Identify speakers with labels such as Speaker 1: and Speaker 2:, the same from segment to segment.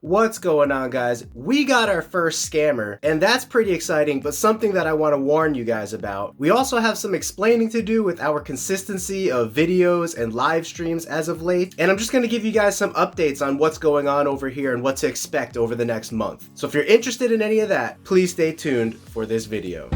Speaker 1: What's going on, guys? We got our first scammer, and that's pretty exciting, but something that I want to warn you guys about. We also have some explaining to do with our consistency of videos and live streams as of late, and I'm just going to give you guys some updates on what's going on over here and what to expect over the next month. So if you're interested in any of that, please stay tuned for this video.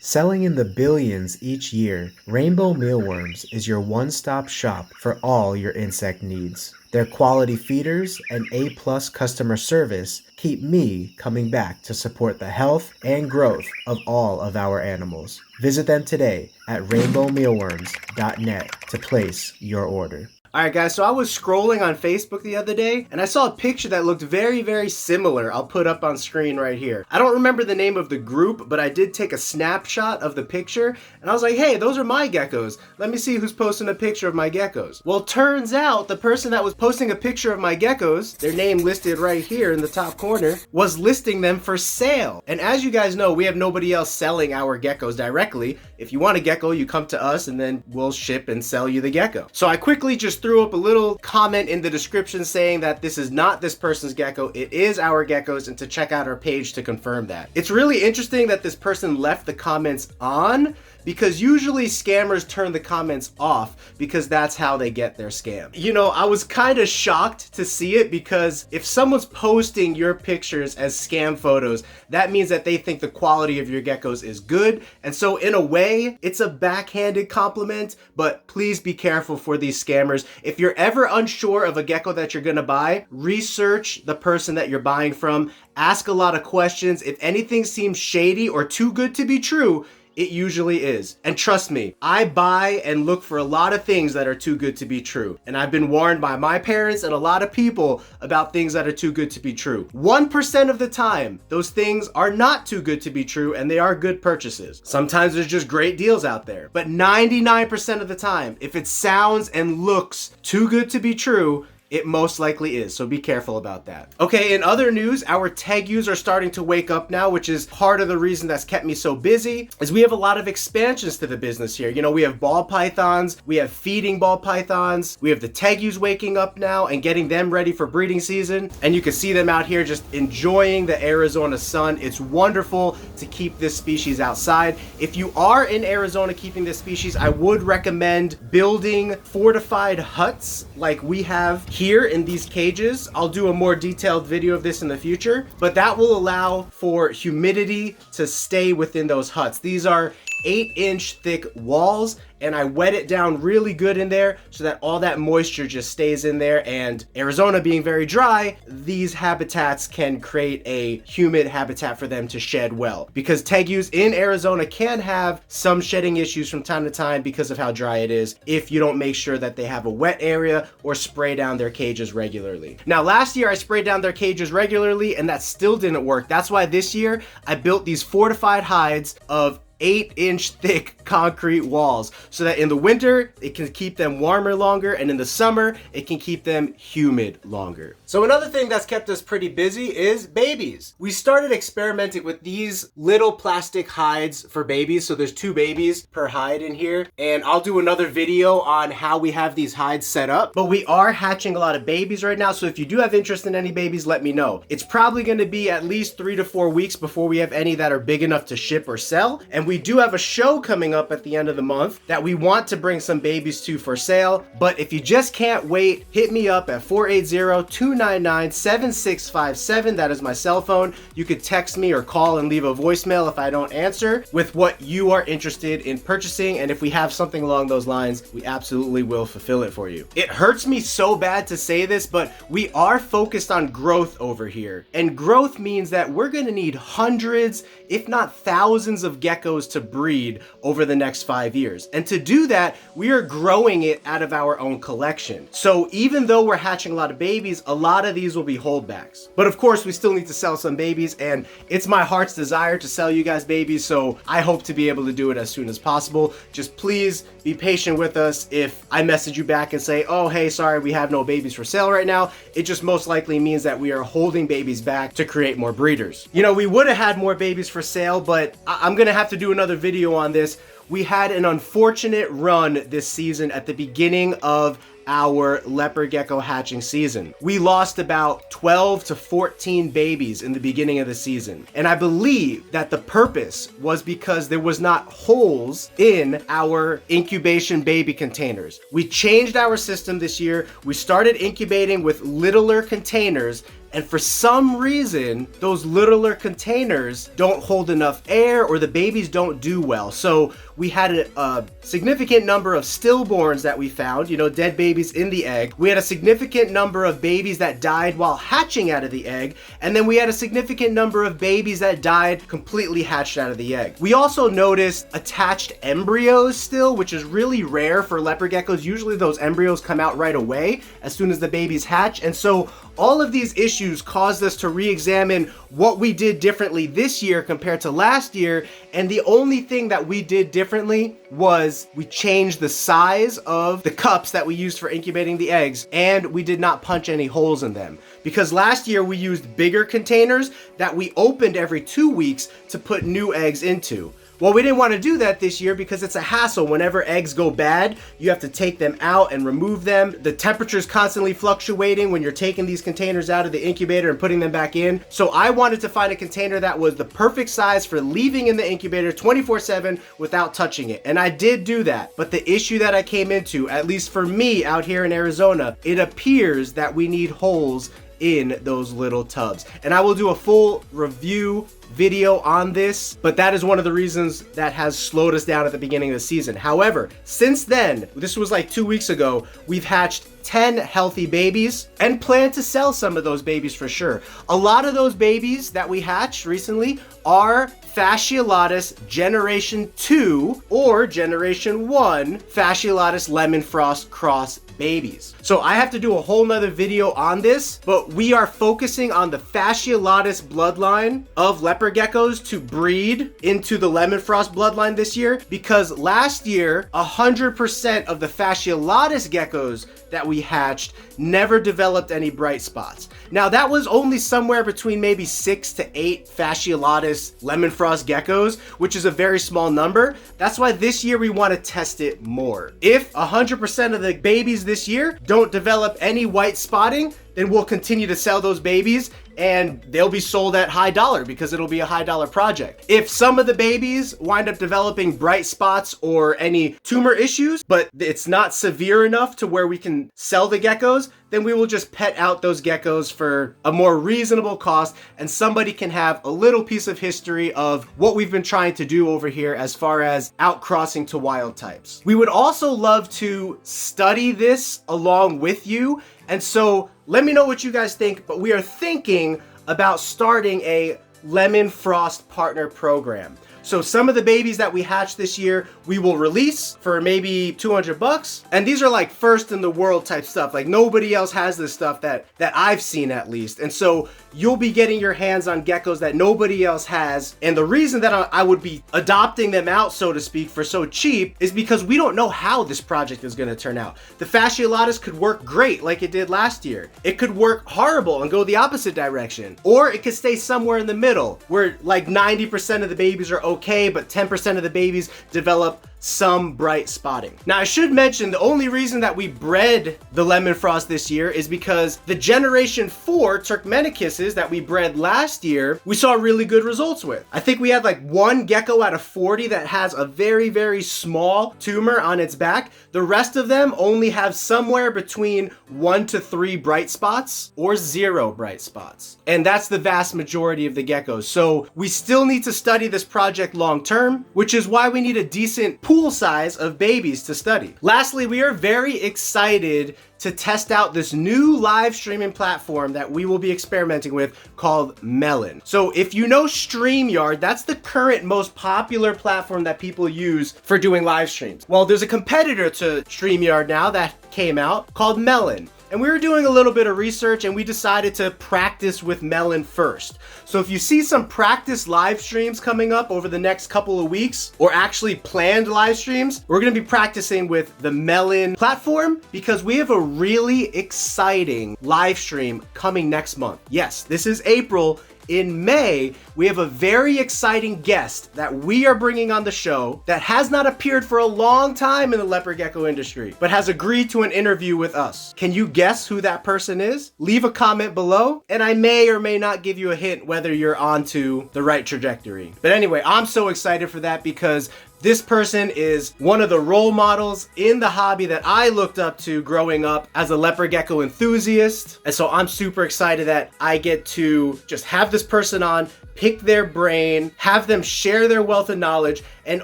Speaker 1: Selling in the billions each year, Rainbow Mealworms is your one-stop shop for all your insect needs. Their quality feeders and A+ customer service keep me coming back to support the health and growth of all of our animals. Visit them today at rainbowmealworms.net to place your order. Alright guys, so I was scrolling on Facebook the other day and I saw a picture that looked very similar. I'll put up on screen right here. I don't remember the name of the group, but I did take a snapshot of the picture and I was like, hey, those are my geckos. Let me see who's posting a picture of my geckos. Well, turns out the person that was posting a picture of my geckos, their name listed right here in the top corner, was listing them for sale. And as you guys know, we have nobody else selling our geckos directly. If you want a gecko, you come to us and then we'll ship and sell you the gecko. So I quickly just threw up a little comment in the description saying that this is not this person's gecko, it is our geckos, and to check out our page to confirm that. It's really interesting that this person left the comments on, because usually scammers turn the comments off because that's how they get their scam. You know, I was kind of shocked to see it because if someone's posting your pictures as scam photos, that means that they think the quality of your geckos is good. And so in a way, it's a backhanded compliment, but please be careful for these scammers. If you're ever unsure of a gecko that you're gonna buy, research the person that you're buying from, ask a lot of questions. If anything seems shady or too good to be true, it usually is. And trust me, I buy and look for a lot of things that are too good to be true. And I've been warned by my parents and a lot of people about things that are too good to be true. 1% of the time, those things are not too good to be true and they are good purchases. Sometimes there's just great deals out there. But 99% of the time, if it sounds and looks too good to be true, it most likely is, so be careful about that. Okay, in other news, our Tegus are starting to wake up now, which is part of the reason that's kept me so busy, is we have a lot of expansions to the business here. You know, we have ball pythons, we have feeding ball pythons, we have the Tegus waking up now and getting them ready for breeding season, and you can see them out here just enjoying the Arizona sun. It's wonderful to keep this species outside. If you are in Arizona keeping this species, I would recommend building fortified huts like we have here in these cages. I'll do a more detailed video of this in the future, but that will allow for humidity to stay within those huts. These are 8-inch thick walls, and I wet it down really good in there so that all that moisture just stays in there. And Arizona being very dry, these habitats can create a humid habitat for them to shed well, because Tegus in Arizona can have some shedding issues from time to time because of how dry it is if you don't make sure that they have a wet area or spray down their cages regularly. Now, last year I sprayed down their cages regularly and that still didn't work. That's why this year I built these fortified hides of 8-inch thick concrete walls so that in the winter it can keep them warmer longer, and in the summer it can keep them humid longer. So another thing that's kept us pretty busy is babies. We started experimenting with these little plastic hides for babies. So there's 2 babies per hide in here, and I'll do another video on how we have these hides set up. But we are hatching a lot of babies right now, so if you do have interest in any babies, let me know. It's probably going to be at least 3 to 4 weeks before we have any that are big enough to ship or sell, and we do have a show coming up at the end of the month that we want to bring some babies to for sale. But if you just can't wait, hit me up at 480-299-7657. That is my cell phone. You could text me or call and leave a voicemail if I don't answer with what you are interested in purchasing, and if we have something along those lines, we absolutely will fulfill it for you. It hurts me so bad to say this, but we are focused on growth over here, and growth means that we're going to need hundreds, if not thousands of geckos to breed over the next 5 years. And to do that, we are growing it out of our own collection. So even though we're hatching a lot of babies, a lot of these will be holdbacks. But of course, we still need to sell some babies, and it's my heart's desire to sell you guys babies, so I hope to be able to do it as soon as possible. Just please be patient with us. If I message you back and say, oh, hey, sorry, we have no babies for sale right now, it just most likely means that we are holding babies back to create more breeders. You know, we would have had more babies for sale, but I'm gonna have to do
Speaker 2: do another video on this. We had an unfortunate run this season at the beginning of our leopard gecko hatching season. We lost about 12 to 14 babies in the beginning of the season. And I believe that the purpose was because there was not holes in our incubation baby containers. We changed our system this year. We started incubating with littler containers, and for some reason, those littler containers don't hold enough air, or the babies don't do well. So we had a significant number of stillborns that we found, you know, dead babies in the egg. We had a significant number of babies that died while hatching out of the egg. And then we had a significant number of babies that died completely hatched out of the egg. We also noticed attached embryos still, which is really rare for leopard geckos. Usually those embryos come out right away as soon as the babies hatch. And so all of these issues caused us to re-examine what we did differently this year compared to last year. And the only thing that we did differently was we changed the size of the cups that we used for incubating the eggs, and we did not punch any holes in them. Because last year we used bigger containers that we opened every 2 weeks to put new eggs into. Well, we didn't want to do that this year because it's a hassle. Whenever eggs go bad, you have to take them out and remove them. The temperature is constantly fluctuating when you're taking these containers out of the incubator and putting them back in. So I wanted to find a container that was the perfect size for leaving in the incubator 24/7 without touching it. And I did do that. But the issue that I came into, at least for me out here in Arizona, it appears that we need holes in those little tubs. And I will do a full review video on this, but that is one of the reasons that has slowed us down at the beginning of the season. However, since then, this was like 2 weeks ago, we've hatched 10 healthy babies and plan to sell some of those babies for sure. A lot of those babies that we hatched recently are Fasciolatus Generation 2 or Generation 1 Fasciolatus Lemon Frost Cross babies. So I have to do a whole nother video on this, but we are focusing on the Fasciolatus bloodline of leopard geckos to breed into the lemon frost bloodline this year, because last year 100% of the Fasciolatus geckos that we hatched never developed any bright spots. Now that was only somewhere between maybe 6 to 8 Fasciolatus lemon frost geckos, which is a very small number. That's why this year we want to test it more. If 100% of the babies this year don't develop any white spotting, then we'll continue to sell those babies and they'll be sold at high dollar because it'll be a high dollar project. If some of the babies wind up developing bright spots or any tumor issues, but it's not severe enough to where we can sell the geckos, then we will just pet out those geckos for a more reasonable cost, and somebody can have a little piece of history of what we've been trying to do over here as far as outcrossing to wild types. We would also love to study this along with you, and so let me know what you guys think, but we are thinking about starting a lemon frost partner program. So some of the babies that we hatched this year, we will release for maybe $200. And these are like first in the world type stuff. Like nobody else has this stuff that I've seen at least. And so you'll be getting your hands on geckos that nobody else has. And the reason that I would be adopting them out, so to speak, for so cheap is because we don't know how this project is going to turn out. The Fasciolatus could work great like it did last year. It could work horrible and go the opposite direction. Or it could stay somewhere in the middle where like 90% of the babies are okay, but 10% of the babies develop some bright spotting. Now I should mention the only reason that we bred the lemon frost this year is because the Generation 4 Turkmenicuses that we bred last year, we saw really good results with. I think we had like 1 gecko out of 40 that has a very, very small tumor on its back. The rest of them only have somewhere between 1 to 3 bright spots or 0 bright spots. And that's the vast majority of the geckos. So we still need to study this project long term, which is why we need a decent pool size of babies to study. Lastly, we are very excited to test out this new live streaming platform that we will be experimenting with called Melon. So if you know StreamYard, that's the current most popular platform that people use for doing live streams. Well, there's a competitor to StreamYard now that came out called Melon. And we were doing a little bit of research and we decided to practice with Melon first. So if you see some practice live streams coming up over the next couple of weeks, or actually planned live streams, we're gonna be practicing with the Melon platform because we have a really exciting live stream coming next month. Yes, this is April. in May, we have a very exciting guest that we are bringing on the show that has not appeared for a long time in the leopard gecko industry, but has agreed to an interview with us. Can you guess who that person is? Leave a comment below, and I may or may not give you a hint whether you're onto the right trajectory. But anyway, I'm so excited for that because this person is one of the role models in the hobby that I looked up to growing up as a leopard gecko enthusiast. And so I'm super excited that I get to just have this person on, pick their brain, have them share their wealth of knowledge, and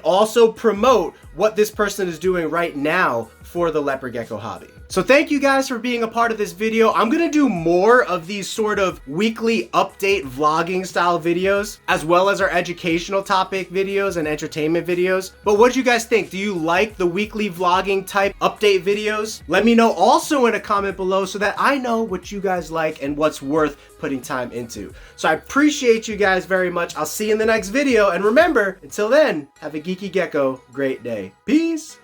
Speaker 2: also promote what this person is doing right now for the leopard gecko hobby. So thank you guys for being a part of this video. I'm gonna do more of these sort of weekly update vlogging style videos, as well as our educational topic videos and entertainment videos. But what do you guys think? Do you like the weekly vlogging type update videos? Let me know also in a comment below so that I know what you guys like and what's worth putting time into. So I appreciate you guys very much. I'll see you in the next video. And remember, until then, have a geeky gecko great day. Peace.